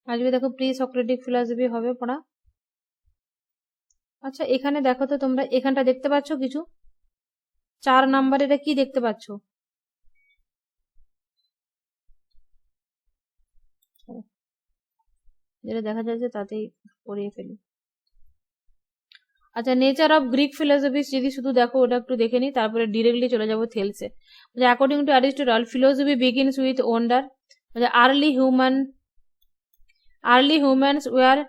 আসবে দেখো pre Socratic philosophy হবে পড়া। আচ্ছা এখানে দেখো তো তোমরা এখানটা দেখতে পাচ্ছ কিছু 4 নাম্বার এটা কি দেখতে পাচ্ছ? যেটা দেখা যাচ্ছে তাতেই পড়িয়ে ফেলি। আচ্ছা নেচার অফ গ্রিক ফিলোসফি যদি শুধু দেখো ওটা একটু দেখে নি, তারপরে ডিরেক্টলি চলে যাবো থেলসে। According to Aristotle philosophy begins with wonder. Early humans were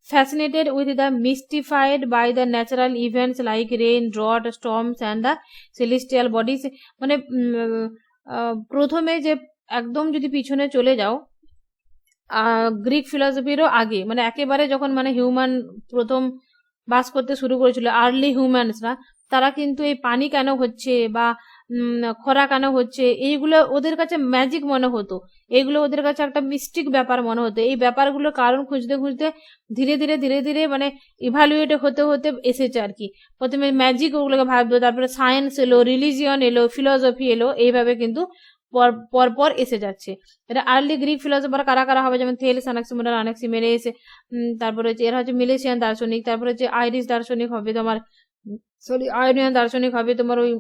fascinated with the mystified by the natural events like rain, drought, storms and the celestial bodies. মানে প্রথমে যে একদম যদি পিছনে চলে যাও গ্রিক ফিলসফিরও আগে, মানে একেবারে যখন মানে হিউম্যান প্রথম বাস করতে শুরু করেছিল আর্লি হিউম্যানসরা, তারা কিন্তু এই পানি কেন হচ্ছে বা খরা কেন হচ্ছে এইগুলো ওদের কাছে ম্যাজিক মনে হতো, এইগুলো ওদের কাছে একটা মিস্টিক ব্যাপার মনে হতো। এই ব্যাপারগুলোর কারণ খুঁজতে খুঁজতে ধীরে ধীরে ধীরে ধীরে মানে ইভালুয়েট হতে হতে এসেছে আর কি। প্রথমে ম্যাজিক ওগুলোকে ভাবতো, তারপরে সায়েন্স এলো, রিলিজিয়ন এলো, ফিলসফি এলো, এইভাবে কিন্তু পর এসে যাচ্ছে। এটা আর্লি গ্রিক ফিলসফার কারা কারা হবে, যেমন থেলস, অ্যানাক্সিমেন্ডাস, আনাক্সিমেনেস, তারপরে হচ্ছে এরা হচ্ছে মিলেশিয়ান দার্শনিক, তারপরে হচ্ছে আইরিশ দার্শনিক হবে তোমার, আয়োনিয়ান দার্শনিক হবে তোমার ওই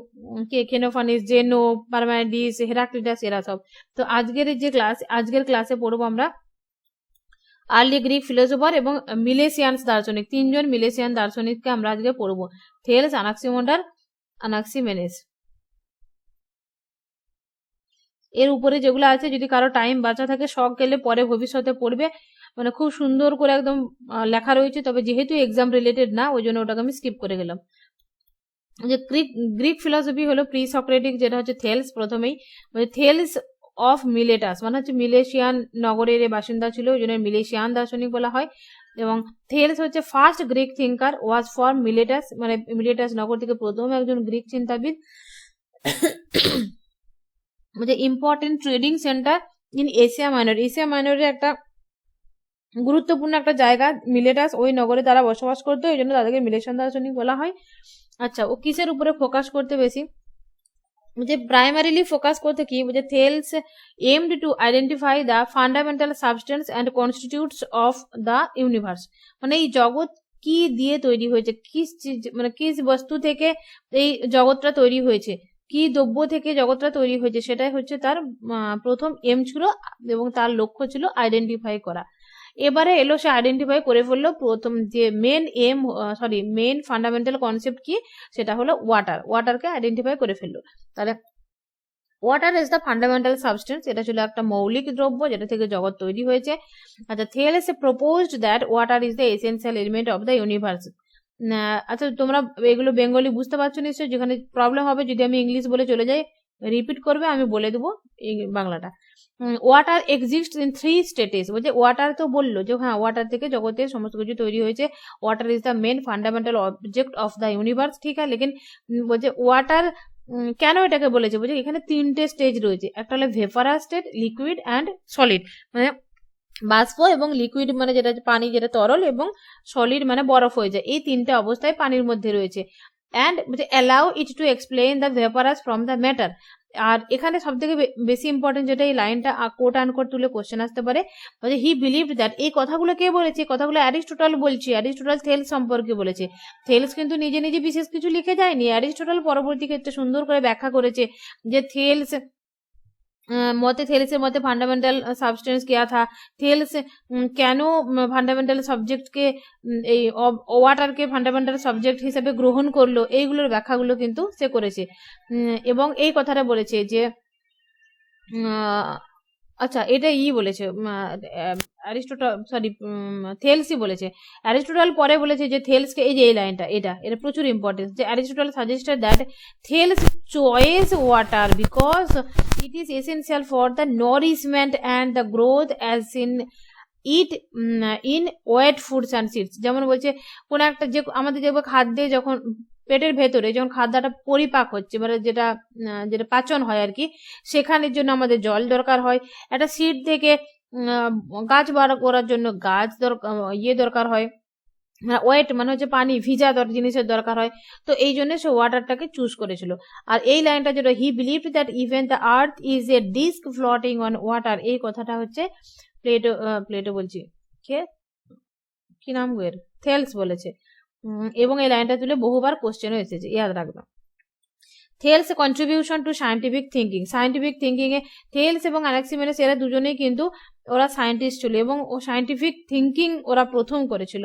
কেনোফানিস, জেনো, পারমাইডিস, হেরাক্লিটাস, এরা সব। তো আজকের ক্লাসে পড়বো আমরা আর্লি গ্রিক ফিলোসফার এবং মিলেশিয়ান দার্শনিক, 3 জন মিলেশিয়ান দার্শনিককে আমরা আজকে পড়বো, থেলস, অ্যানাক্সিমেন্ডাস, আনাক্সিমেনেস। এর উপরে যেগুলো আছে যদি কারো টাইম বাঁচা থাকে শখ গেলে পরে ভবিষ্যতে পড়বে, মানে খুব সুন্দর করে একদম লেখা রয়েছে, তবে যেহেতু এক্সাম রিলেটেড না ওই জন্য ওটাকে আমি স্কিপ করে গেলাম। যে গ্রিক ফিলসফি হলো প্রি সক্রেটিক, যেটা হচ্ছে থেলস প্রথমেই, থেলস অফ মিলেটাস মানে হচ্ছে মিলেশিয়ান নগরের বাসিন্দা ছিল, ওই জন্য মিলেশিয়ান দার্শনিক বলা হয়। এবং থেলস হচ্ছে first Greek thinker was for Miletus, মানে মিলেটাস নগর থেকে প্রথম একজন গ্রিক চিন্তাবিদ। Important trading centre in Asia Minor, Asia মাইনরের একটা গুরুত্বপূর্ণ একটা জায়গা মিলেটাস, ওই নগরে তারা বসবাস করতো, এই জন্য তাদেরকে মিলেশিয়ান দার্শনিক বলা হয়। আচ্ছা ও কিসের উপরে ফোকাস করতে বেশি, প্রাইমারিলি ফোকাস করতে কি Thales aimed to identify the fundamental substance and constitutes of the universe, মানে এই জগৎ কি দিয়ে তৈরি হয়েছে, কি বস্তু থেকে এই জগৎটা তৈরি হয়েছে, কি দ্রব্য থেকে জগৎটা তৈরি হয়েছে, সেটাই হচ্ছে তার প্রথম এম ছিল এবং তার লক্ষ্য ছিল আইডেন্টিফাই করা। এবারে এলো সে আইডেন্টিফাই করে ফেললো প্রথম যে মেন ফান্ডামেন্টাল কনসেপ্ট কি, সেটা হলো ওয়াটারকে আইডেন্টিফাই করে ফেললো। তাহলে water is the fundamental substance, এটা ছিল একটা মৌলিক দ্রব্য যেটা থেকে জগৎ তৈরি হয়েছে। আচ্ছা Thales proposed that water is the essential element of the universe. আচ্ছা তোমরা এগুলো বেঙ্গলি বুঝতে পারছো নিশ্চয়ই, যেখানে প্রবলেম হবে যদি আমি ইংলিশ বলে চলে যাই রিপিট করবে, আমি বলে দেবো বাংলাটা। ওয়াটার এক্সিস্ট ইন 3 স্টেটেস, ওয়াটার তো বললো যে হ্যাঁ ওয়াটার থেকে জগতের সমস্ত কিছু তৈরি হয়েছে, water is the main fundamental object of the universe, ঠিক আছে। লেকিন ওয়াটার কেন এটাকে বলেছে, এখানে 3টে স্টেজ রয়েছে, একটা হলো ভেপারাস স্টেট, লিকুইড অ্যান্ড সলিড, মানে বাষ্প এবং লিকুইড মানে যেটা পানি, যেটা তরল, এবং সলিড মানে বরফ হয়ে যায়, এই 3টে অবস্থায় পানির মধ্যে রয়েছে। And allow it to explain the vaporous from the matter. আর এখানে সব থেকে বেশি ইম্পর্টেন্ট যেটা এই লাইনটা কোট আনকোট তুলে কোশ্চেন আসতে পারে, হি বিলিভড দ্যাট, এই কথাগুলো কে বলেছে, কথাগুলো অ্যারিস্টটল বলছে, অ্যারিস্টটল থেলস সম্পর্কে বলেছে। থেলস কিন্তু নিজে নিজে বিশেষ কিছু লিখে যায়নি, অ্যারিস্টটল পরবর্তী ক্ষেত্রে সুন্দর করে ব্যাখ্যা করেছে যে থেলসের মতে ফান্ডামেন্টাল সাবস্টেন্স क्या था, থেলস কেন ফান্ডামেন্টাল সাবজেক্টকে এই ওয়াটারকে ফান্ডামেন্টাল সাবজেক্ট হিসেবে গ্রহণ করলো, এইগুলোর ব্যাখ্যাগুলো কিন্তু সে করেছে। এবং এই কথাটা বলেছে যে আচ্ছা এটা বলেছে থেলসই বলেছে। অ্যারিস্টটল পরে বলেছে যে থেলসকে, এই যে এই লাইনটা এটা প্রচুর ইম্পর্টেন্স, যে Aristotle suggested that Thales choice water because it is essential for the nourishment and the growth as in wet foods and seeds. যেমন বলছে কোন একটা যে আমাদের যেগুলো খাদ্যে যখন পেটের ভেতরে যখন খাদ্যটা পরিপাক হচ্ছে, মানে যেটা পাচন হয় আর কি, সেখানের জন্য আমাদের জল দরকার হয়। একটা সিড থেকে গাছ বার করার জন্য গাছ দরকার হয়, ওয়েট মানে হচ্ছে পানি, ভিজা জিনিসের দরকার হয়। তো এই জন্য সে ওয়াটারটাকে চুজ করেছিল। আর এই লাইনটা যেটা he believed that even the earth is a disc floating on water, এই কথাটা হচ্ছে প্লেটো বলছি, কে কি নাম গো এর, থেলস বলেছে। এবং এই লাইনটা তুলে বহুবার কোশ্চেনও এসেছে, ইয়াদ রাখবা। Thales contribution to scientific thinking A Thales এবং অ্যানাক্সিমেনাস এরা দুজনেই কিন্তু ওরা সায়েন্টিস্ট ছিল এবং ও সায়েন্টিফিক থিঙ্কিং ওরা প্রথম করেছিল।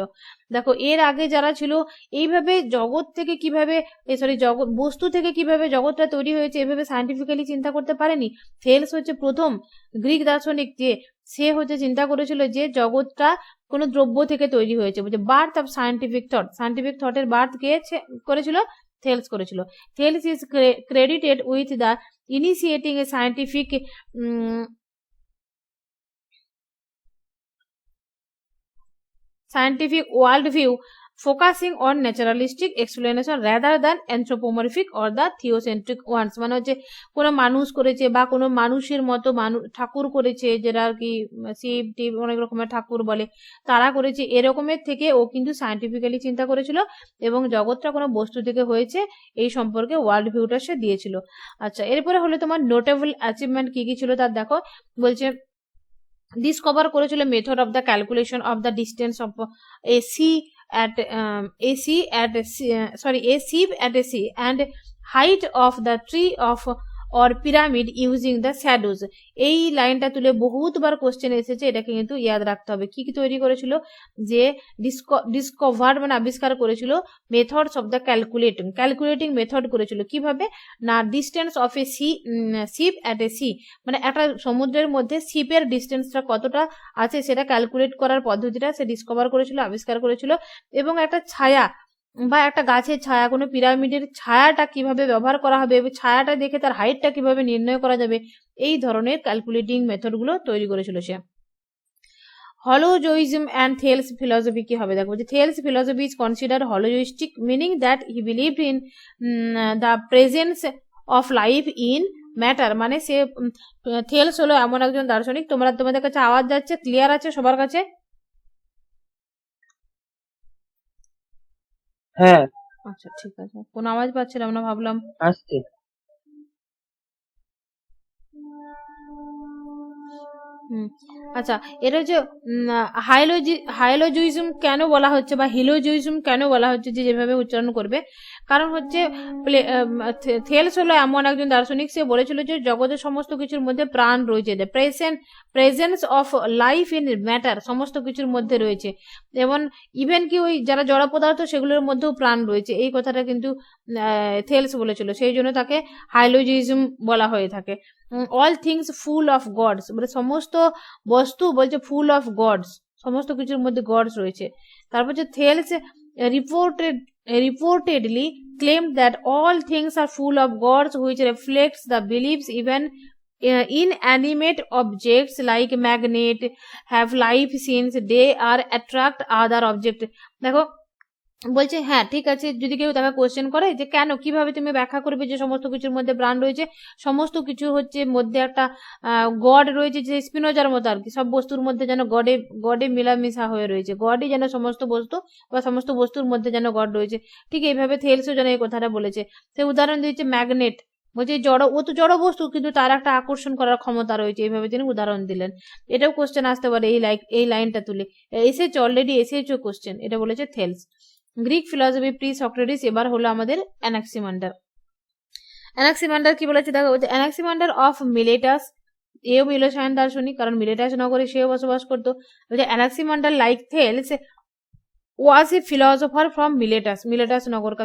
দেখো এর আগে যারা ছিল এইভাবে জগৎ থেকে কিভাবে জগৎ বস্তু থেকে কিভাবে জগৎটা তৈরি হয়েছে এভাবে সায়েন্টিফিক্যালি চিন্তা করতে পারেনি। থেলস হচ্ছে প্রথম গ্রিক দার্শনিক যে সে হচ্ছে চিন্তা করেছিল যে জগৎটা কোনো দ্রব্য থেকে তৈরি হয়েছে, বলছে বার্থ অফ সায়েন্টিফিক থটের বার্থ কে করেছিল, থেলস করেছিল। Thales is credited with the initiating A scientific world view focusing on naturalistic explanation rather than anthropomorphic or the theocentric ones। মানে হচ্ছে কোনো মানুষ করেছে বা কোনো মানুষের মতো ঠাকুর করেছে, যেটা আর কি শিব টিব অনেক রকমের ঠাকুর বলে, তারা করেছে এরকমের থেকে ও কিন্তু সায়েন্টিফিক্যালি চিন্তা করেছিল এবং জগৎটা কোনো বস্তু থেকে হয়েছে এই সম্পর্কে ওয়ার্ল্ড ভিউটা সে দিয়েছিল। আচ্ছা, এরপরে হলো তোমার নোটেবল অ্যাচিভমেন্ট কি কি ছিল তার দেখো, বলছে ডিসকভার করেছিল method of the calculation of the distance of a ship at a sea and height of the tree of or pyramid using the shadows. এই লাইনটা তুলে বহুতবার কোশ্চেন এসেছে, এটাকে কিন্তু ইয়াদ রাখতে হবে। কি কি তৈরি করেছিল, যে ডিসকভার্ড মানে আবিষ্কার করেছিল methods of the calculating method করেছিল, কিভাবে না distance of a ship at a sea, মানে একটা সমুদ্রের মধ্যে শিপের ডিস্টেন্সটা কতটা আছে সেটা ক্যালকুলেট করার পদ্ধতিটা সে ডিসকভার করেছিল, আবিষ্কার করেছিল। এবং একটা ছায়া বা একটা গাছের ছায়া, কোনো পিরামিডের ছায়াটা কিভাবে ব্যবহার করা হবে এবং ছায়াটা দেখে তার হাইটটা কিভাবে নির্ণয় করা যাবে, এই ধরনের ক্যালকুলেটিং মেথডগুলো তৈরি করেছিল সে। হলোজোইজম অ্যান্ড থেলস ফিলসফি কি হবে দেখো, যে Thales philosophy is consider hylozoistic, meaning that he believed in the presence of life in matter. মানে সে থেলস হলো এমন একজন দার্শনিক, তোমাদের কাছে আওয়াজ যাচ্ছে, ক্লিয়ার আছে সবার কাছে? হ্যাঁ আচ্ছা ঠিক আছে, কোনো আওয়াজ পাচ্ছিলাম না, ভাবলাম আসছে। আচ্ছা, এটা হচ্ছে হাইলোজুইজম কেন বলা হচ্ছে বা হিলোজুইজম কেন বলা হচ্ছে, যে যেভাবে উচ্চারণ করবে, কারণ হচ্ছে থেলস হলো এমন একজন দার্শনিক, সে বলেছিল যে জগতের সমস্ত কিছুর মধ্যে প্রাণ রয়েছে, presence of life in matter সমস্ত কিছুর মধ্যে রয়েছে, এবং ইভেন কি ওই যারা জড় পদার্থ সেগুলোর মধ্যেও প্রাণ রয়েছে, এই কথাটা কিন্তু থেলস বলেছিল, সেই জন্য তাকে হাইলোজিজম বলা হয়ে থাকে। All things full of gods, মানে সমস্ত বস্তু বলছে ফুল অফ গডস, সমস্ত কিছুর মধ্যে গডস রয়েছে। তারপর যে Thales reportedly claimed that all things are full of gods, which reflects the beliefs even inanimate objects like magnet have life since they are attract other object। দেখো বলছে হ্যাঁ ঠিক আছে, যদি কেউ তাকে কোশ্চেন করে যে কেন, কিভাবে তুমি ব্যাখ্যা করবে যে সমস্ত কিছুর মধ্যে প্রাণ রয়েছে, সমস্ত কিছু হচ্ছে মধ্যে একটা গড রয়েছে, যে স্পিনোজার মতো আর কি, সব বস্তুর মধ্যে যেন গডে মিলামিশা হয়ে রয়েছে, গডই যেন সমস্ত বস্তু বা সমস্ত বস্তুর মধ্যে যেন গড রয়েছে। ঠিক এইভাবে থেলসও যেন এই কথাটা বলেছে। সে উদাহরণ দিয়েছে ম্যাগনেট, বলছে ও তো জড় বস্তু কিন্তু তার একটা আকর্ষণ করার ক্ষমতা রয়েছে, এইভাবে তিনি উদাহরণ দিলেন। এটাও কোশ্চেন আসতে পারে এই লাইনটা তুলে, এসেছে অলরেডি এসেছে কোশ্চেন, এটা বলেছে Thales. Greek philosophy pre Socrates, এবার হলো আমাদের অ্যানাক্সিমান্ডার কি বলেছে দেখো, অ্যানাক্সিমান্ডার অফ মিলেটাস, এও মিলেশায়ন দার্শনিক, কারণ মিলেটাস নগরে সেও বসবাস করতো। বলছে Anaximander like Thales was a philosopher from Miletus नगर का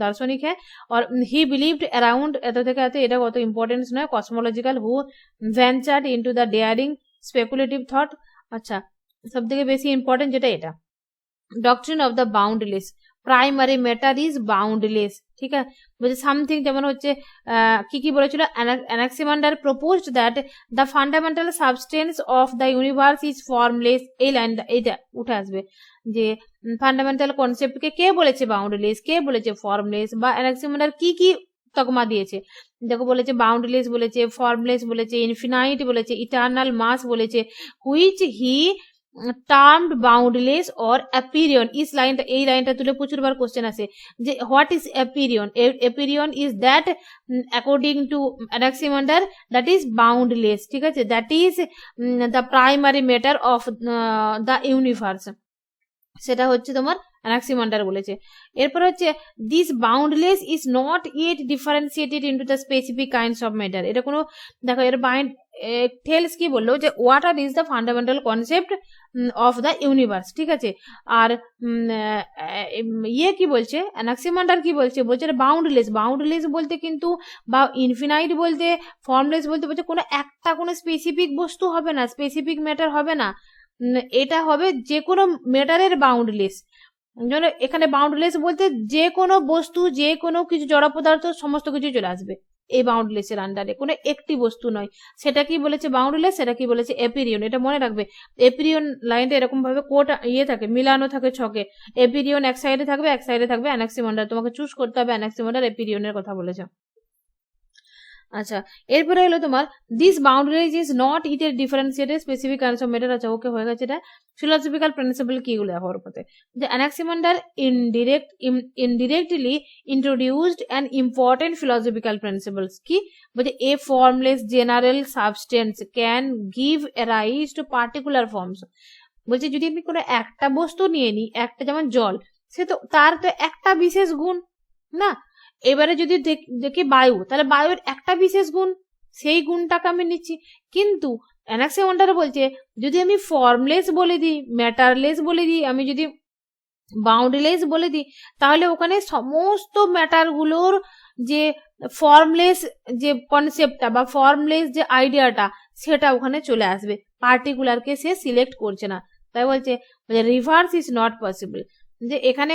दार्शनिक है, और he believed around এত থেকে এত, এটা কত ইম্পর্টেন্স নয়, cosmological who ventured into the daring speculative thought. আচ্ছা, সব থেকে বেশি ইম্পর্টেন্ট যেটা এটা, doctrine of the boundless, primary matter is boundless, ঠিক আছে। বলছে সামথিং, যেমন হচ্ছে কি বলেছিল, Anaximander proposed that the fundamental substance of the universe is formless. এই লাইনটা এইটা উঠে আসবে, যে ফান্ডামেন্টাল কনসেপ্টকে কে বলেছে বাউন্ডলেস, কে বলেছে ফর্মলেস, বা অ্যানাক্সিমান্ডার কি কি তকমা দিয়েছে দেখো, বলেছে বাউন্ডলেস বলেছে, ফর্মলেস বলেছে, ইনফিনাইট বলেছে, ইটার্নাল মাস বলেছে, which he termed boundless or apeiron is লাইনটা, এই লাইনটা তুলে প্রচুরবার কোশ্চেন আসে যে what is apeiron. Apeiron is that according to Anaximander that is boundless, ঠিক আছে, that is the primary matter of the universe, সেটা হচ্ছে তোমার অ্যানাক্সিমান্ডার বলেছে। এরপর হচ্ছে this boundless is not yet differentiated into the specific kinds of matter. এটা কোনো দেখো এর টেলস কি বললো যে water is the fundamental concept of the universe, ঠিক আছে। আর ইয়ে কি বলছে অ্যানাক্সিমান্ডার কি বলছে, বলছে বাউন্ডলেস। বাউন্ডলেস বলতে কিন্তু বা ইনফিনাইট বলতে ফর্মলেস বলতে বলছে কোনো একটা কোনো স্পেসিফিক বস্তু হবে না, স্পেসিফিক ম্যাটার হবে না, এটা হবে যে কোনো ম্যাটারের বাউন্ডলেস। যেন এখানে বাউন্ডলেস বলতে যে কোনো বস্তু, যে কোনো কিছু জড় পদার্থ সমস্ত কিছু চলে আসবে এই বাউন্ডলেসের আন্ডারে, কোনো একটি বস্তু নয়। সেটা কি বলেছে বাউন্ডলেস, সেটা কি বলেছে এপিরিয়ন। এটা মনে রাখবে, এপিরিয়ন লাইনটা এরকম ভাবে কোট ইয়ে থাকে, মিলানো থাকে ছকে। এপিরিয়ন এক সাইডে থাকবে, এক সাইডে থাকবে অ্যানাক্সিমান্ডার, তোমাকে চুজ করতে হবে অ্যানাক্সিমান্ডার এপিরিয়নের কথা বলেছে। আচ্ছা, এরপরে হলো তোমার দিস বাউন্ডারিজ ইজ নট ইটের differentiated specific kinds of matter. আচ্ছা ওকে হয়ে গেছে। এটা ফিলোসফিক্যাল প্রিন্সিপাল কিগুলো হওয়ার পথে যে Anaximander indirectly introduced an important philosophical principles কি বলছে a formless general substance can give rise to particular forms. বলছে যদি আমি কোনো একটা বস্তু নিয়ে নিই, একটা যেমন জল, সে তো তার তো একটা বিশেষ গুণ না। এবারে যদি দেখি বায়ু, তাহলে বায়ুর একটা বিশেষ গুণ, সেই গুণটাকে আমি নিচ্ছি। কিন্তু অ্যানাক্সিমান্ডার বলছে যদি আমি ফর্মলেস বলে দিই, ম্যাটারলেস বলে দিই, আমি যদি বাউন্ডলেস বলে দিই, তাহলে ওখানে সমস্ত ম্যাটারগুলোর যে ফর্মলেস যে কনসেপ্টটা বা ফর্মলেস যে আইডিয়াটা সেটা ওখানে চলে আসবে, পার্টিকুলারকে সে সিলেক্ট করছে না। তাই বলছে রিভার্স ইজ নট পসিবল। যে এখানে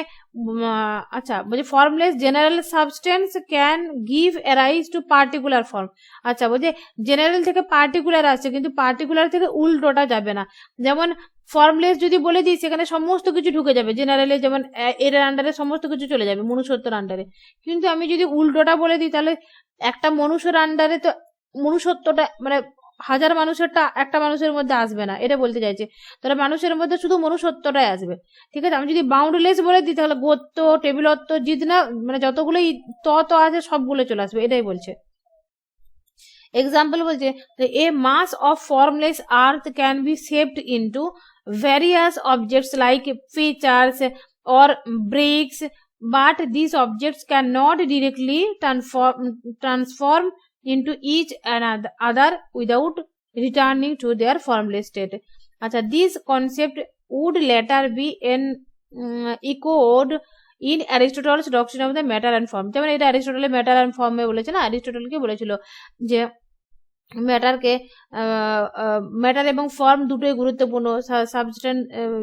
আচ্ছা বলছে formless general substance can give rise to particular form. আচ্ছা বলছে জেনারেল থেকে পার্টিকুলার আসছে, কিন্তু পার্টিকুলার থেকে উল্টোটা যাবে না। যেমন ফর্মলেস যদি বলে দিই সেখানে সমস্ত কিছু ঢুকে যাবে জেনারেলে, যেমন এর আন্ডারে সমস্ত কিছু চলে যাবে মনুষ্যত্বর আন্ডারে। কিন্তু আমি যদি উল্টোটা বলে দিই তাহলে একটা মনুষ্যের আন্ডারে তো মনুষ্যত্বটা মানে হাজার মানুষেরটা একটা মানুষের মধ্যে আসবে না, এটা বলতে চাইছে। তাহলে মানুষের মধ্যে শুধু মনুষ্যত্বটাই আসবে, ঠিক আছে। আমি যদি বাউন্ডলেস বলে দিই তাহলে গোত্র টেবিলত্ব জিদ না মানে যতগুলোই ত আছে সবগুলো চলে আসবে, এটাই বলছে। এক্সাম্পল বলছে a mass of formless earth can be shaped into various objects like features or bricks, but this objects can not directly transform into each other without returning to their formless state. আচ্ছা this concept would later be echoed in Aristotle's doctrine of the matter and form। যেমন এটা অ্যারিস্টটলের matter and ফর্মে বলেছে না, Aristotle কি বলেছিল যে ম্যাটারকে matter এবং ফর্ম দুটোই গুরুত্বপূর্ণ। সাবস্টেন্স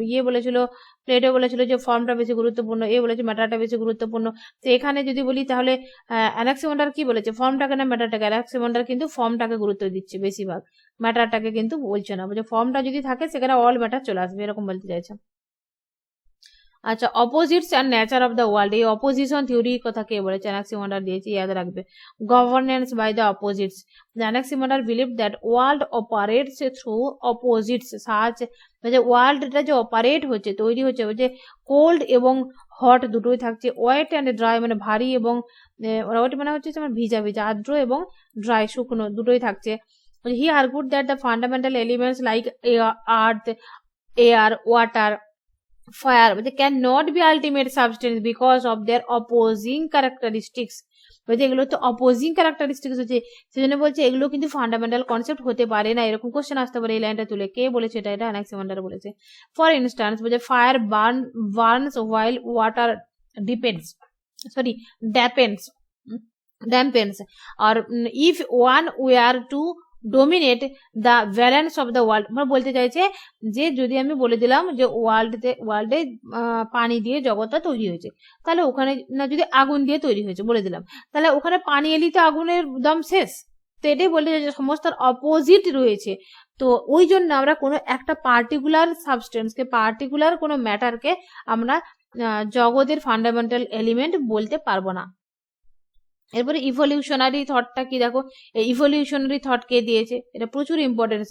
ইয়ে বলেছিল, প্লেটো বলেছিল যে ফর্মটা বেশি গুরুত্বপূর্ণ, এ বলেছে ম্যাটারটা বেশি গুরুত্বপূর্ণ। তো এখানে যদি বলি তাহলে অ্যানাক্সিমান্ডার কি বলেছে ফর্মটাকে না ম্যাটারটাকে। অ্যানাক্সিমান্ডার কিন্তু ফর্মটাকে গুরুত্ব দিচ্ছে বেশিরভাগ, ম্যাটারটাকে কিন্তু বলছে না, বলছে ফর্মটা যদি থাকে সেখানে অল ম্যাটার চলে আসবে, এরকম বলতে চাইছে। আচ্ছা opposites and nature of the world, এই অপোজিশন থিওরির কথা কে বলেছে অ্যানাক্সিমান্ডার দিয়েছে, ইয়াদ রাখবে। Governance by the opposites, Anaximander believe that world operates through opposites such, যে ওয়ার্ল্ডটা যে অপারেট হচ্ছে তৈরি হচ্ছে যে কোল্ড এবং হট দুটোই থাকছে, ওয়েট অ্যান্ড ড্রাই মানে ভারী এবং ওয়েট মানে হচ্ছে আমার ভিজা ভিজা, আর্দ্র এবং ড্রাই শুকনো দুটোই থাকছে। He argued that the fundamental elements like earth air water fire cannot be ultimate substance because of their opposing characteristics। বলছে এগুলো তো অপোজিং ক্যারেক্টারিস্টিক্স হচ্ছে, সেজন্য বলছে এগুলো কিন্তু ফান্ডামেন্টাল কনসেপ্ট হতে পারে না। এরকম কোশ্চেন আসতে পারে এই লাইনটা তুলে, কে বলেছে এটা? এটা অ্যানাক্সিমান্ডার বলেছে। ফর ইনস্ট্যান্স বলছে fire burns while water dampens or if one were to dominate the balance of the world. আমরা বলতে চাইছে যে যদি আমি বলে দিলাম যে ওয়ার্ল্ডে পানি দিয়ে জগৎটা তৈরি হয়েছে, তাহলে ওখানে না যদি আগুন দিয়ে তৈরি হয়েছে বলে দিলাম, তাহলে ওখানে পানি এলি তো আগুনের দম শেষ। তো এটাই বলতে চাইছে সমস্ত অপোজিট রয়েছে। তো ওই জন্য আমরা কোনো একটা পার্টিকুলার সাবস্টেন্সকে পার্টিকুলার কোনো ম্যাটারকে আমরা জগতের ফান্ডামেন্টাল এলিমেন্ট বলতে পারবো না। এরপরে ইভলিউশনারি থটটা কি দেখো, এই ইভলিউশনারি থট কে দিয়েছে, এটা প্রচুর ইম্পর্টেন্স।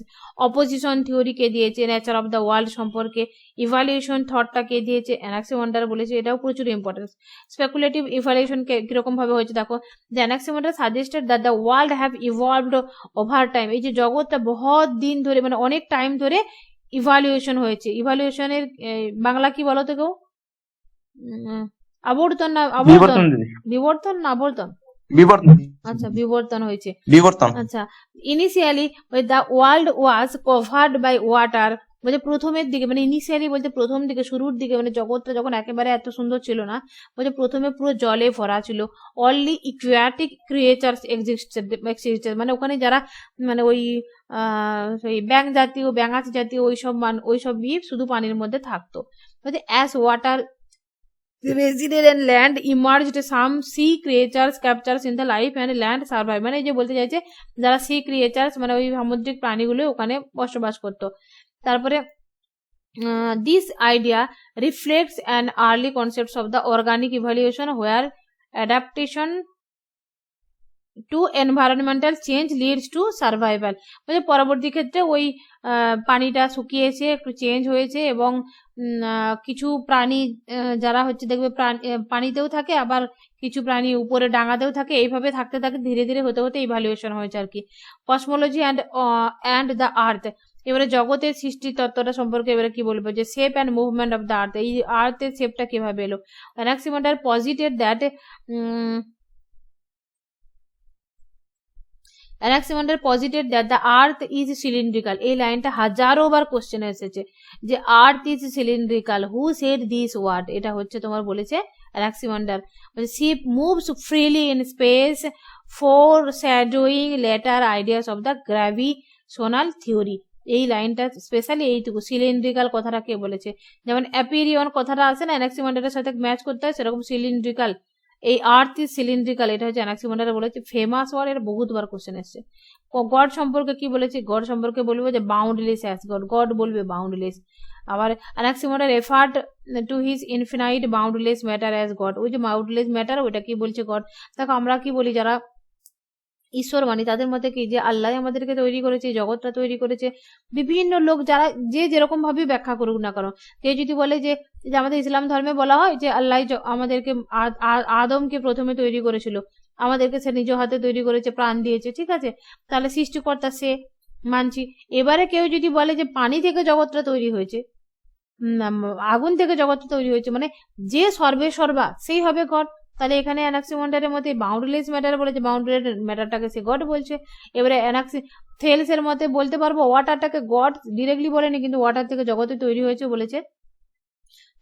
অপোজিশন থিওরি কে দিয়েছে, নেচার অফ দ্য ওয়ার্ল্ড সম্পর্কে। ইভলিউশন থটটা কে দিয়েছে, অ্যানাক্সিমান্ডার বলেছে, এটাও প্রচুর ইম্পর্টেন্স। স্পেকুলেটিভ ইভলিউশন কিরকম ভাবে হয়েছে দেখো, যে Anaximander suggested that the world have evolved over time, এই যে জগৎটা বহুত দিন ধরে মানে অনেক টাইম ধরে ইভ্যালুয়েশন হয়েছে। ইভ্যালুয়েশনের বাংলা কি বলো তো কেউ? আবর্তন না আবর্তন, বিবর্তন না আবর্তন, বিবর্তন। আচ্ছা বিবর্তন হয়েছে, বিবর্তন। আচ্ছা initially the world was covered by water, বলছে প্রথমের দিকে মানে ইনিশিয়ালি বলতে প্রথম দিকে শুরুর দিকে মানে জগৎটা যখন একেবারে এত সুন্দর ছিল না, বলছে প্রথমে পুরো জলে ভরা ছিল। অনলি ইকুয়াটিক ক্রিয়েচার্স এক্সিস্টেড, মানে ওখানে যারা মানে ওই ব্যাং জাতীয় ব্যাঙাচ জাতীয় ওইসব জীব শুধু পানির মধ্যে থাকতো। বলছে as water resided and land emerged some sea creatures captures in the life and land survive, মানে এই যে বলতে চাইছে যারা সি ক্রিয়েচার্স মানে ওই সামুদ্রিক প্রাণীগুলো ওখানে বসবাস করতো। তারপরে this idea reflects an early concepts of the organic evolution where adaptation to environmental change leads to survival, মানে পরবর্তী ক্ষেত্রে ওই পানিটা শুকিয়েছে, একটু চেঞ্জ হয়েছে এবং কিছু প্রাণী যারা হচ্ছে দেখবে পানিতেও থাকে, আবার কিছু প্রাণী উপরে ডাঙাতেও থাকে, এইভাবে থাকতে থাকতে ধীরে ধীরে হতে হতে ইভ্যালুয়েশন হয়েছে আর কি। কসমোলজি অ্যান্ড দ্য আর্থ, এবারে জগতের সৃষ্টি তত্ত্বটা সম্পর্কে এবারে কি বলবো, যে shape and movement of the earth, এই আর্থের শেপটা কিভাবে এলো। Anaximander posited that Anaximander posited that the earth is cylindrical, এই লাইনটা হাজারো বার কোশ্চেনে এসেছে যে earth is cylindrical, who said this word, এটা হচ্ছে তোমার বলেছে Anaximander. Ship moves freely in space foreshadowing later ideas of the gravitational theory, এই লাইনটা স্পেশালি এইটুকু। সিলিন্ড্রিক্যাল কথাটা কে বলেছে, যেমন অ্যাপিরিয়ন কথাটা আছে না অ্যানাক্সিমান্ডারের সাথে ম্যাচ করতে হয়, সেরকম সিলিন্ড্রিক্যাল, এই আর্থ ইজ সিলিন্ড্রিক্যাল, এটা হচ্ছে অ্যানাক্সিমান্ডার বলেছে, ফেমাস ওয়ার্ড, এর বহুতবার কোশ্চেন এসছে। গড সম্পর্কে কি বলেছে, গড সম্পর্কে বলবো যে বাউন্ডলেস অ্যাজ গড, গড বলবে বাউন্ডলেস। আবার Anaximander effort to his infinite boundless matter as God, ওই যে বাউন্ডলেস ম্যাটার ওইটা কি বলছে গড। দেখো আমরা কি বলি যারা ঈশ্বর মানি তাদের মধ্যে কি যে আল্লাহ আমাদেরকে তৈরি করেছে, জগৎটা তৈরি করেছে, বিভিন্ন লোক যারা যে যেরকম ভাবে ব্যাখ্যা করুক না কারণ, কেউ যদি বলে যে আমাদের ইসলাম ধর্মে বলা হয় যে আল্লাহ আমাদেরকে আদমকে প্রথমে তৈরি করেছিল, আমাদেরকে সে নিজ হাতে তৈরি করেছে, প্রাণ দিয়েছে, ঠিক আছে, তাহলে সৃষ্টিকর্তা সে মানছি। এবারে কেউ যদি বলে যে পানি থেকে জগৎটা তৈরি হয়েছে, আগুন থেকে জগৎটা তৈরি হয়েছে, মানে যে সর্বে সর্বা সেই হবে গড, তাহলে এখানে অ্যানাক্সিমান্ডারের মতে বাউন্ডারিলেস ম্যাটার বলেছে, বাউন্ডারি ম্যাটারটাকে সে গড বলছে। এবারে থেলসের মতে বলতে পারবো ওয়াটারটাকে গড ডিরেক্টলি বলেনি, কিন্তু ওয়াটার থেকে জগতে তৈরি হয়েছে বলেছে।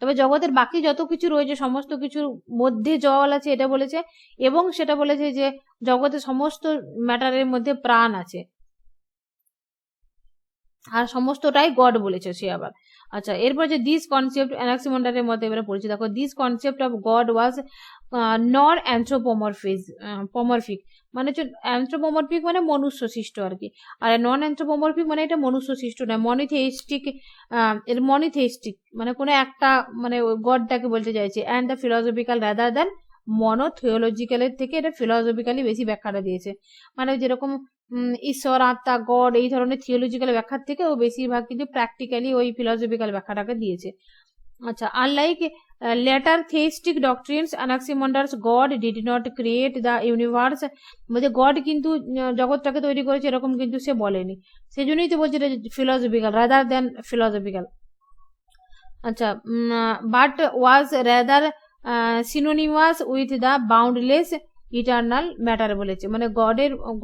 তবে জগতের বাকি যত কিছু রয়েছে সমস্ত কিছুর মধ্যে জল আছে এটা বলেছে, এবং সেটা বলেছে যে জগতে সমস্ত ম্যাটারের মধ্যে প্রাণ আছে, আর সমস্তটাই গড বলেছে সে আবার। আচ্ছা এরপর যে দিস কনসেপ্ট অ্যানাক্সিমান্ডারের মধ্যে এবারে পড়েছে, দেখো দিস কনসেপ্ট অফ গড ওয়াজ নন অ্যান্থ্রোপোমরফিক, মানে হচ্ছে অ্যান্থ্রোপোমরফিক মানে মনুষ্য সৃষ্ট আর কি, আর নন অ্যান্থ্রোপোমরফিক মানে এটা মনুষ্য সৃষ্ট নয়, মনিথেইস্টিক, এর মনিথেইস্টিক মানে কোনো একটা মানে গডটাকে বলতে চাইছে। And the philosophical rather than মনোথিওলজিক্যালের থেকে এটা ফিলসফিক্যালি বেশি ব্যাখ্যাটা দিয়েছে, মানে যেরকম ঈশ্বর আত্মা গড এই ধরনের থিওলজিক্যাল ব্যাখ্যার থেকে ও বেশিরভাগ কিন্তু প্র্যাকটিক্যালি ওই ফিলসফিক্যাল ব্যাখ্যাটাকে দিয়েছে। আচ্ছা unlike later theistic doctrines, Anaximander's God did not create the universe, মানে গড কিন্তু জগৎটাকে তৈরি করেছে এরকম কিন্তু সে বলেনি, সেজন্যই তো বলছে ফিলসফিক্যাল রাদার দেন ফিলসফিক্যাল। আচ্ছা but was rather synonymous with the boundless eternal matter বলেছে, মানে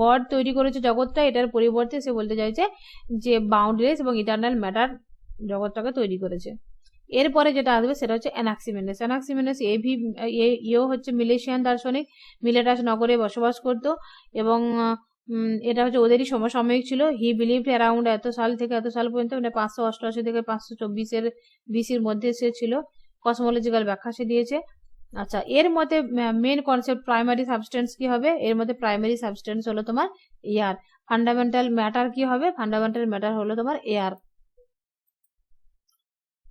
গড তৈরি করেছে জগৎটা, এটার পরিবর্তে সে বলতে চাইছে যে বাউন্ডলেস এবং ইটার্নাল ম্যাটার জগৎটাকে তৈরি করেছে। এরপরে যেটা আসবে সেটা হচ্ছে অ্যানাক্সিমেন্ডাস। অ্যানাক্সিমেন্ডাস এও হচ্ছে মিলেশিয়ান দার্শনিক, মিলেটাস নগরে বসবাস করতো এবং এটা হচ্ছে ওদেরই সমসাময়িক ছিল। হি বিলিভড অ্যারাউন্ড এত সাল থেকে এত সাল পর্যন্ত, মানে 588 থেকে 524 বিসির মধ্যে সে ছিল। কসমোলজিক্যাল ব্যাখ্যা সে দিয়েছে। আচ্ছা এর মধ্যে মেন কনসেপ্ট প্রাইমারি সাবস্টেন্স কি হবে, এর মধ্যে প্রাইমারি সাবস্টেন্স হলো তোমার এয়ার। ফান্ডামেন্টাল ম্যাটার কি হবে, ফান্ডামেন্টাল ম্যাটার হলো তোমার air.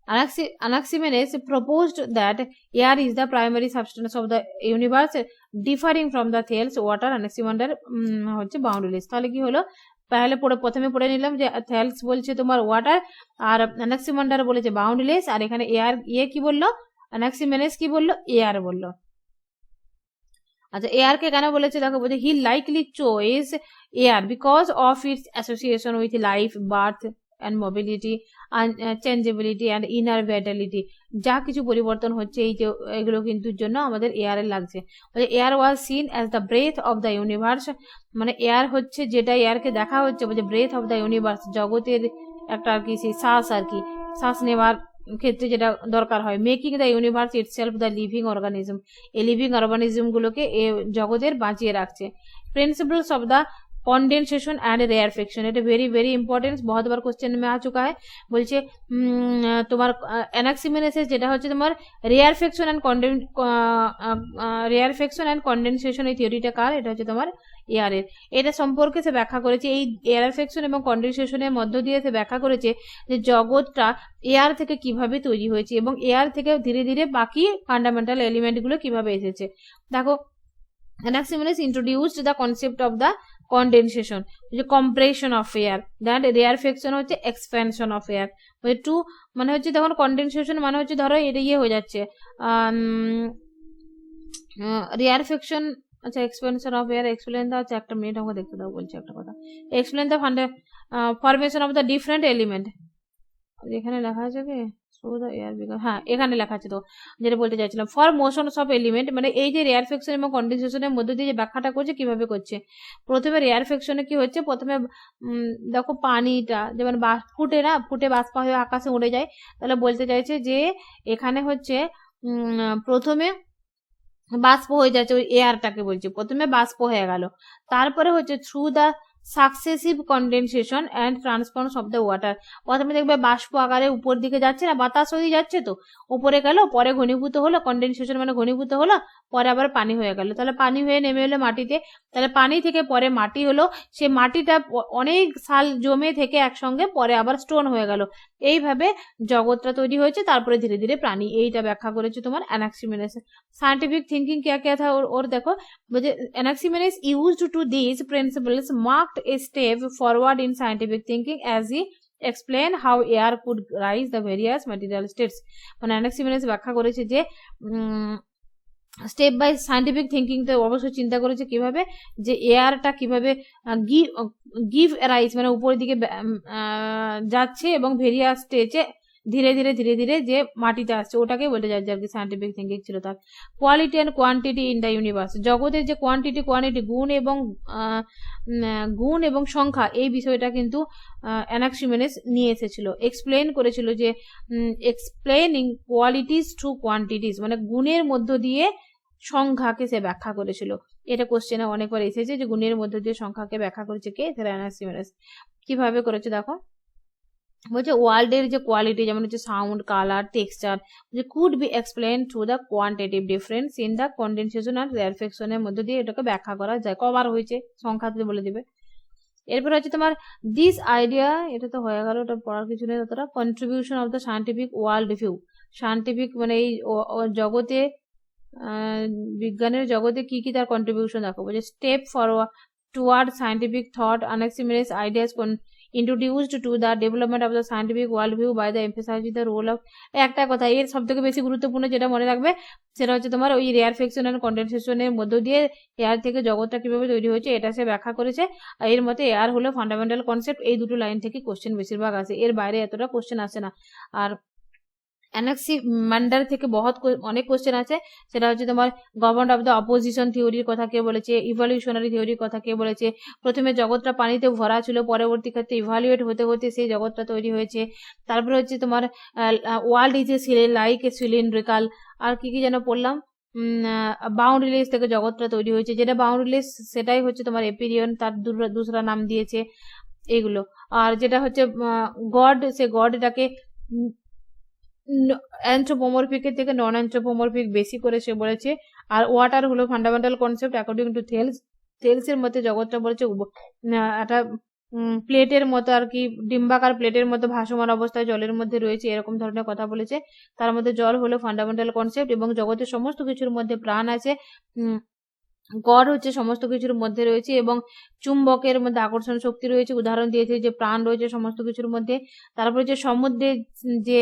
Anaximenes proposed that air is the primary substance of the universe, differing from the Thales, water, Anaximander হচ্ছে boundaryless। তাহলে কি হলো, প্রথমে পড়ে নিলাম যে Thales বলছে তোমার ওয়াটার, আর Anaximander বলেছে বাউন্ডারিলেস, আর এখানে এয়ার কি বললো, Anaximenes কি বললো, এয়ার বললো। আচ্ছা, এয়ার কে কেন বলেছে দেখো, বলছে he likely choice air because of its association with life, birth and mobility, changeability and inner vitality. যা কিছু পরিবর্তন হচ্ছে এই যে এগুলো কিন্তু জন্য আমাদের এয়ারে লাগছে। Air was seen as the breath of the universe, মানে এয়ার হচ্ছে যেটা এয়ারকে দেখা হচ্ছে বলছে ব্রেথ অফ দ্য ইউনিভার্স, জগতের একটা আর কি সেই শ্বাস, আর কি শ্বাস নেওয়ার ক্ষেত্রে যেটা দরকার হয়। Making the universe itself the living organism, এই লিভিং অর্গানিজম গুলোকে জগতের বাঁচিয়ে রাখছে। Principles of the condensation and rarefaction, এটা वेरी वेरी इंपॉर्टेंट, बहुत बार क्वेश्चन में आ चुका है। বলছে তোমার অ্যানাক্সিমেনেসিস যেটা হচ্ছে তোমার রেয়ারফেকশন এন্ড কন্ডেনসেশন, এই থিওরিটা কার, এটা হচ্ছে তোমার এয়ারের। এটা সম্পর্কে সে ব্যাখ্যা করেছে, এই এয়ারফেকশন এবং কন্ডেনসেশনের মধ্য দিয়ে সে ব্যাখ্যা করেছে যে জগৎটা এয়ার থেকে কিভাবে তৈরি হয়েছে এবং এয়ার থেকে ধীরে ধীরে বাকি ফান্ডামেন্টাল এলিমেন্টগুলো কিভাবে এসেছে। দেখো, Anaximenes introduced the concept of the condensation, compression of air, that rarefaction হচ্ছে expansion of air। টু মানে হচ্ছে তখন কন্ডেনসেশন মানে হচ্ছে ধরো এটা ইয়ে হয়ে যাচ্ছে rarefaction, আচ্ছা এক্সপেনশন অফ এয়ার এক্সপ্লেন দাও, আচ্ছা একটা মিনিট আমাকে দেখতে দাও, বলছি একটা কথা। Explain the formation of the different element, এখানে লেখা আছে কি, হ্যাঁ এখানে লেখা আছে, তো যেটা বলতে চাইছিলাম ফর মোশন অফ এলিমেন্ট, মানে এই যে রেয়ারফেকশন এবং কন্ডেনসেশনের মধ্যে দিয়ে যে ব্যাখ্যাটা করছে কিভাবে করছে। প্রথমে রেয়ারফেকশনে কি হচ্ছে, প্রথমে দেখো পানিটা যেমন ফুটে বাষ্প হয়ে আকাশে উড়ে যায়, তাহলে বলতে চাইছে যে এখানে হচ্ছে প্রথমে বাষ্প হয়ে যাচ্ছে, ওই এয়ারটাকে বলছে প্রথমে বাষ্প হয়ে গেল, তারপরে হচ্ছে through the successive condensation and transfer of the water, প্রথমে দেখবে বাষ্প আকারে উপর দিকে যাচ্ছে না, বাতাস হয়ে যাচ্ছে, তো উপরে গেল, পরে ঘনীভূত হলো, কন্ডেনসেশন মানে ঘনীভূত হলো, পরে আবার পানি হয়ে গেল, তাহলে পানি হয়ে নেমে এলো মাটিতে, তাহলে পানি থেকে পরে মাটি হলো, সে মাটিটা অনেক সাল জমে থেকে একসঙ্গে পরে আবার স্টোন হয়ে গেল, এইভাবে জগৎটা তৈরি হয়েছে, তারপরে ধীরে ধীরে প্রাণী। এইটা ব্যাখ্যা করেছে তোমার অ্যানাক্সিমেনেস। সায়েন্টিফিক থিঙ্কিং क्या क्या था और देखो, Anaximenes used to these principles marked a step forward in scientific thinking as he explained how air could rise the various material states। মানে Anaximenes ব্যাখ্যা করেছে যে স্টেপ বাই সায়েন্টিফিক থিঙ্কিং তে অবশ্যই চিন্তা করেছে কিভাবে যে এয়ারটা কিভাবে গিভ রাইজ মানে উপরের দিকে যাচ্ছে এবং ভেরিয়াস স্টেজে ধীরে ধীরে ধীরে ধীরে যে মাটিতে আসছে, ওটাকে বলতে যাচ্ছে আর কি সায়েন্টিফিক থিঙ্কিং ছিল তার। Quality and quantity in the universe, জগতের যে কোয়ান্টিটি গুণ এবং সংখ্যা, এই বিষয়টা কিন্তু অ্যানাক্সিমেনেস নিয়ে এসেছিল, এক্সপ্লেন করেছিল যে এক্সপ্লেনিং কোয়ালিটিজ টু কোয়ান্টিটিস, মানে গুণের মধ্য দিয়ে সংখ্যাকে সে ব্যাখ্যা করেছিল। এটা কোশ্চেনে অনেকবার এসেছে যে গুণের মধ্য দিয়ে সংখ্যাকে ব্যাখ্যা করেছে কে, অ্যানাক্সিমেনেস। কিভাবে করেছে দেখো, বলছে ওয়ার্ল্ডের যে কোয়ালিটি যেমন হচ্ছে sound, colour, texture, could be explain through the quantitative difference in the condensation আর রেয়ারফেকশনের মধ্যে দিয়ে এটাকে ব্যাখ্যা করা যায়, কবার হয়েছে সংখ্যাতে বলে দিবে। এরপর হচ্ছে তোমার দিস আইডিয়া, এটা তো হয়ে গেল, ওটা পড়ার কিছু নেই ততটা। Contribution of the scientific world view, scientific মানে এই জগতে বিজ্ঞানের জগতে কি কি তার কন্ট্রিবিউশন দেখো, বলছে step forward toward scientific thought, Anaximenes ideas introduced to the development of the scientific worldview by the emphasizing the role of, একটা কথা এর সব থেকে বেশি গুরুত্বপূর্ণ যেটা মনে রাখবে সেটা হচ্ছে তোমার ওই রেয়ারফেকশন এন্ড কন্ডেনসেশনের মধ্য দিয়ে এয়ার থেকে জগৎটা কিভাবে তৈরি হয়েছে এটা সে ব্যাখ্যা করেছে। এর মতে এয়ার হলো ফান্ডামেন্টাল কনসেপ্ট, এই দুটো লাইন থেকে কোশ্চেন বেশিরভাগ আসে, এর বাইরে এতটা কোশ্চেন আসে না। আর অ্যানাক্সিমান্ডার থেকে অনেক কোশ্চেন আছে, সেটা হচ্ছে তোমার গভর্নমেন্ট অফ দ্য অপোজিশন থিওরির কথা কে বলেছে, ইভলিউশনারি থিওরির কথা কে বলেছে, প্রথমে জগৎটা পানিতে ভরা ছিল, পরবর্তী ক্ষেত্রে ইভালুয়েট হতে হতে সেই জগৎটা তৈরি হয়েছে। তারপরে হচ্ছে তোমার world is like a cylindrical, আর কি কি যেন পড়লাম, বাউন্ডারিলেস থেকে জগৎটা তৈরি হয়েছে, যেটা বাউন্ডারিলেস সেটাই হচ্ছে তোমার এপিরিয়ন, তার দুসরা নাম দিয়েছে এগুলো। আর যেটা হচ্ছে গড, সে গড এটাকে অ্যান্থ্রোপোমরফিকের থেকে নন অ্যান্থ্রোপোমরফিক বেশি করে সে বলেছে। আর ওয়াটার হলো fundamental concept according to Thales, থেলসের মধ্যে জগৎটা বলেছে একটা প্লেটের মতো আর কি, ডিম্বাকার প্লেটের মতো ভাসমান অবস্থায় জলের মধ্যে রয়েছে, এরকম ধরনের কথা বলেছে। তার মধ্যে জল হলো ফান্ডামেন্টাল কনসেপ্ট, এবং জগতের সমস্ত কিছুর মধ্যে প্রাণ আছে। গড হচ্ছে সমস্ত কিছুর মধ্যে রয়েছে, এবং চুম্বকের মধ্যে আকর্ষণ শক্তি রয়েছে, উদাহরণ দিয়েছে যে প্রাণ রয়েছে সমস্ত কিছুর মধ্যে। তারপরে যে সমুদ্রে যে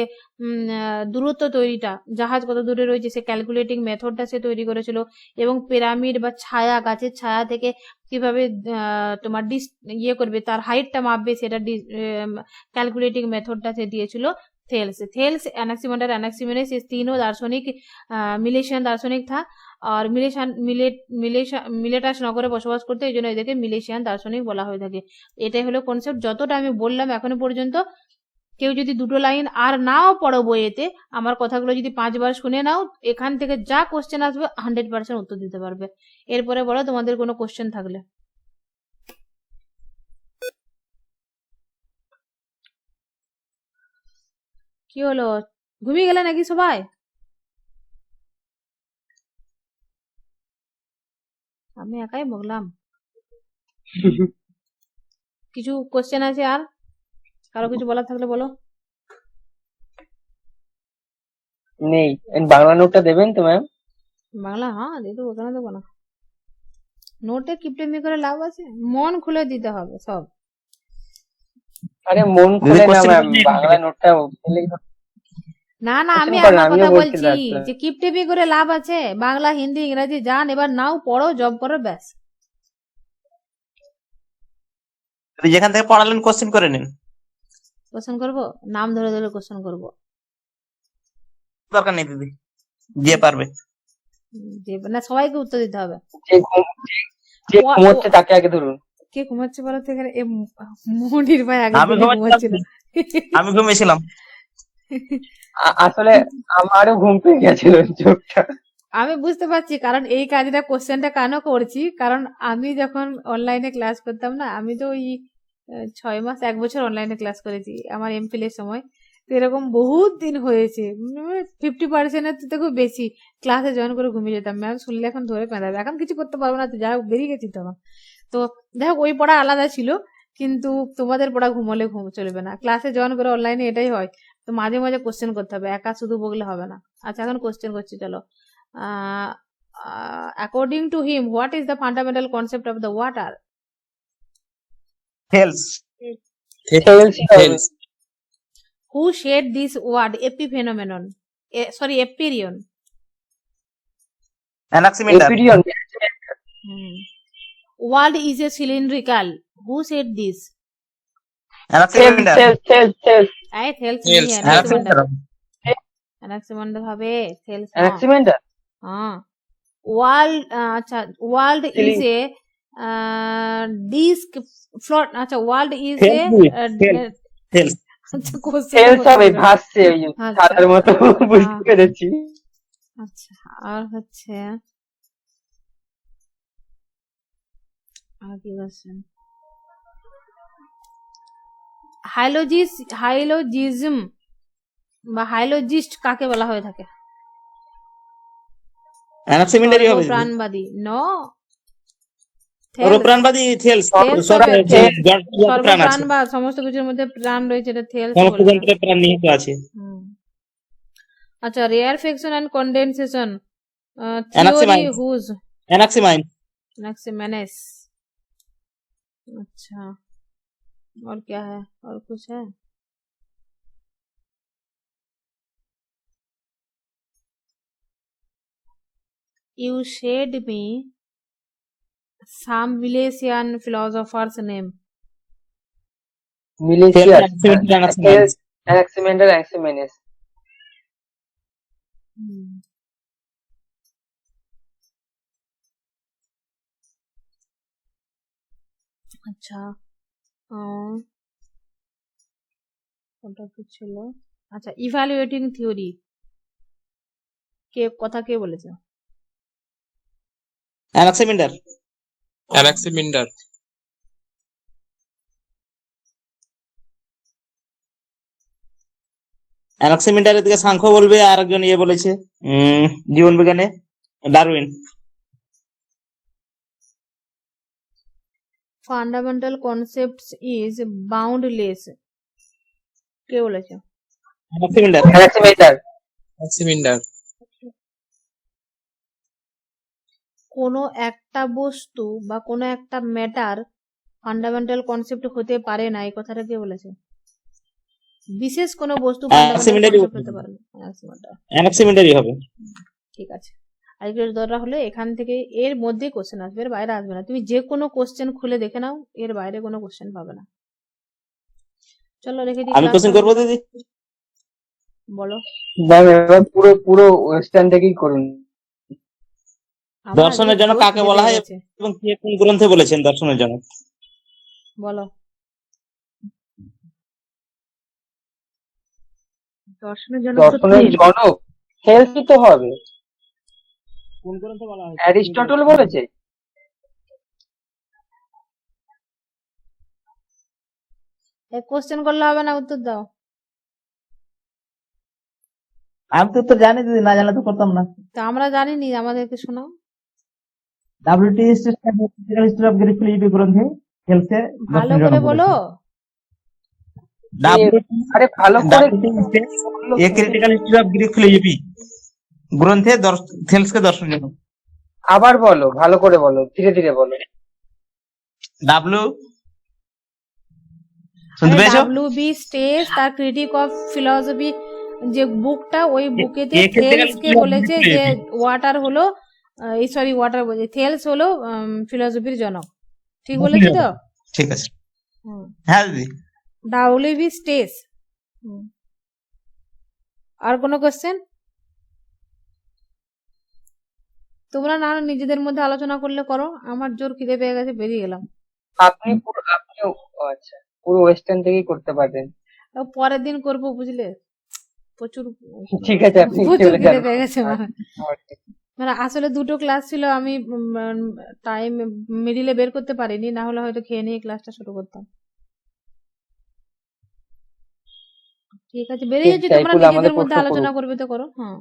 দূরত্ব তৈরিটা, জাহাজ কত দূরে রয়েছে সে ক্যালকুলেটিং মেথডটা সে তৈরি করেছিল, এবং পিরামিড বা ছায়া, গাছের ছায়া থেকে কিভাবে তোমার ইয়ে করবে, তার হাইটটা মাপবে, সেটা ক্যালকুলেটিং মেথডটা সে দিয়েছিল थेल्स एनाक्सिमेंडर एनाक्सिमेनेस, ये तीनों दार्शनिक मिलेशियन दार्शनिक था, और মিলেটাস নগরে বসবাস করতে, এই জন্য এদেরকে মিলেশিয়ান দার্শনিক বলা হয়ে থাকে। এটাই হলো কনসেপ্ট। যতটা আমি বললাম এখনো পর্যন্ত, কেউ যদি দুটো লাইন আর নাও পড়ো বইয়েতে, আমার কথাগুলো যদি 5 বার শুনে নাও, এখান থেকে যা কোশ্চেন আসবে 100% উত্তর দিতে পারবে। এরপরে বলো তোমাদের কোনো কোশ্চেন থাকলে। কি হলো, ঘুমিয়ে গেলে নাকি সবাই? আমি একাই বললাম? কিছু কোশ্চেন আছে আর কারো কিছু বলার থাকলে বলো। নেই। বাংলা নোটটা দেবেন তো ম্যাম? বাংলা হ্যাঁ দিয়ে দেবো, কেন দেবো না। নোটে কিপটেমি করে লাভ আছে, মন খুলে দিতে হবে সব। আরে মন খুলে না ম্যাম, বাংলা নোটটা না না, আমি কোশ্চেন করেন, আমার কথা আমিও বলছি বলছি ডাক্তার। যে কিপটেমি করে লাভ আছে। বাংলা হিন্দি ইংরাজি জান, এবার নাও পড়ো, জব করো, ব্যাস। যেখান থেকে পড়ালেন কোশ্চেন করে নিন। কোশ্চেন করবো, নাম ধরে ধরে কোশ্চেন করবো, দরকার নেই দিদি, যে পারবে। না সবাইকে উত্তর দিতে হবে। যে ঘুমোচ্ছে তাকে আগে ধরুন। কে ঘুমাচ্ছে বলো তো এখানে? মনির ভাই আগে আমি ঘুমাচ্ছিল। আমি ঘুমিয়েছিলাম। আসলে আমারও ঘুম পেয়ে গেছিল চোখটা। আমি বুঝতে পারছি, কারণ এই কাজটা কোশ্চেনটা কেন করছি, কারণ আমি যখন অনলাইনে ক্লাস করতাম না, আমি তো ওই 6 মাস 1 বছর অনলাইনে ক্লাস করেছি আমার এমফিল এর সময়। তো এরকম বহুত দিন হয়েছে, 50% থেকেও বেশি ক্লাসে জয়েন করে ঘুমিয়ে যেতাম। ম্যাম শুনলে এখন ধরে পেঁদাবে, এখন কিছু করতে পারবো না, তো যাই হোক বেরিয়ে গেছি তখন। তো যাই হোক, ওই পড়া আলাদা ছিল, কিন্তু তোমাদের পড়া ঘুমলে ঘুম চলবে না, ক্লাসে জয়েন করে অনলাইনে এটাই হয়। তো মাঝে মাঝে কোশ্চেন করতে হবে, একা শুধু বললে হবে না। আচ্ছা এখন কোশ্চেন করছি, চলো। According to him, what is the fundamental concept of the water? Thales. Thales. Who shared this word epiphenomenon? Sorry, Epyrion. Anaximander. World is a cylindrical. Who said this? Anaximander. Thales. I Thales. Anaximander হবে, Thales. Anaximander. World is a disk float. আচ্ছা, world is a Thales. Thales হবে ভাসছে ওই সাদার মতো, বুঝতে পেরেছি। আচ্ছা, আর হচ্ছে আর কি বলছেন, হাইলোজিজম বা হাইলোজিস্ট কাকে বলা হয়ে থাকে? অ্যানাক্সিমেন্ডারই হবে। প্রাণবাদী নো, প্রাণবাদী থেলস। প্রাণবাদ, সমস্ত কিছুর মধ্যে প্রাণ রয়েছে, এটা থেলস। সমস্ত যন্ত্রে প্রাণ নিহিত আছে। আচ্ছা, রেয়ারফেকশন এন্ড কন্ডেনসেশন থিওরি হুজ? एनाक्सिमेनेस। अच्छा, और क्या है, और कुछ है? You shared me some Milesian philosopher's name. Anaximander, Anaximenes. আচ্ছা, ওটা কি ছিল? আচ্ছা, ইভ্যালুয়েটিং থিওরি কে কথা কে বলেছে? অ্যানাক্সিমেন্ডার। অ্যানাক্সিমেন্ডারের দিকে সাংখ্য বলবে, আর একজন ইয়ে বলেছে জীবন বিজ্ঞানে Darwin. Fundamental concepts is boundless, কে বলেছে? অ্যানাক্সিমেন্ডার। অ্যানাক্সিমেন্ডার। অ্যাক্সিমিন্ডার। কোনো একটা বস্তু বা কোনো একটা ম্যাটার ফান্ডামেন্টাল কনসেপ্ট হতে পারে না, এই কথাটা কে বলেছে? বিশেষ কোনো বস্তু ফান্ডামেন্টাল অ্যানাক্সিমেন্ডারই কনসেপ্ট হতে পারে না। Anaximander। অ্যানাক্সিমেন্ডারই হবে। ঠিক আছে, আজকের দরকার হলো এখান থেকে এর মধ্যে কোশ্চেন আসবে, এর বাইরে আসবে না। তুমি যে কোনো কোশ্চেন খুলে দেখে নাও, এর বাইরে কোনো কোশ্চেন পাবে না। চলো রেখে দিই আমি কোশ্চেন ক্লাসটা। করবো দিদি? বলো। ম্যাম এবার পুরো পুরো ওয়েস্টার্ন থেকেই করুন। আমার দর্শনের আজকে জন্য জোশ কাকে বেড়ে বলা হয় গেছে। এবং কে কোন গ্রন্থে বলেছেন দর্শনের জন্য? বলো। দর্শনের জন্য তো দর্শনের তিন। জনক হেলসি তো হবে, কোন গ্রন্থে বলা হয়? অ্যারিস্টটল বলেছে। এক কোশ্চেন করলে হবে না, উত্তর দাও। আমি তো উত্তর জানি দিদি, না জানলে তো করতাম না। তো আমরা জানিনি, আমাদেরকে শোনাও। WT critical history of Greek philosophy গ্রন্থে হেলসে ভালো করে বলো। আরে ভালো করে critical history of Greek philosophy গ্রন্থে থেলসকে দর্শন জন্য। আবার বলো, ভালো করে বলো, ধীরে ধীরে বলো। শুনতে পেয়েছো? WB স্টেজ তার ক্রিটিক অফ ফিলসফি যে বুকটা, ওই বুকেতে এক্ষেত্রে থেলসকে কিন্তু বলেছে philosophy যে ওয়াটার হলো ওয়াটার বলছে থেলস হলো ফিলসফির জনক। ঠিক বলেছি তো? ঠিক আছে। হ্যাঁ দিদি। WB stage. আর কোনো কোশ্চেন? তোমরা না হলে নিজেদের মধ্যে আলোচনা করলে করো, আমার জোর খিদে পেয়ে গেছে, বেরিয়ে গেলাম। আপনি আচ্ছা পুরো ওয়েস্টার্ন থেকেই করতে পারবেন। পরের দিন করবো, বুঝলে? প্রচুর ঠিক আছে, আপনি প্রচুর চলে খিদে যান। পেয়ে গেছে আমার। মানে আসলে দুটো ক্লাস ছিল, আমি টাইম মিডিলে বের করতে পারিনি, না হলে হয়তো খেয়ে নিয়ে ক্লাসটা শুরু করতাম। ঠিক আছে, বেরিয়ে যাচ্ছি, তোমরা সাইফুল আমাদের নিজেদের মধ্যে প্রশ্ন আলোচনা করুক। করবে তো করো। হ্যাঁ।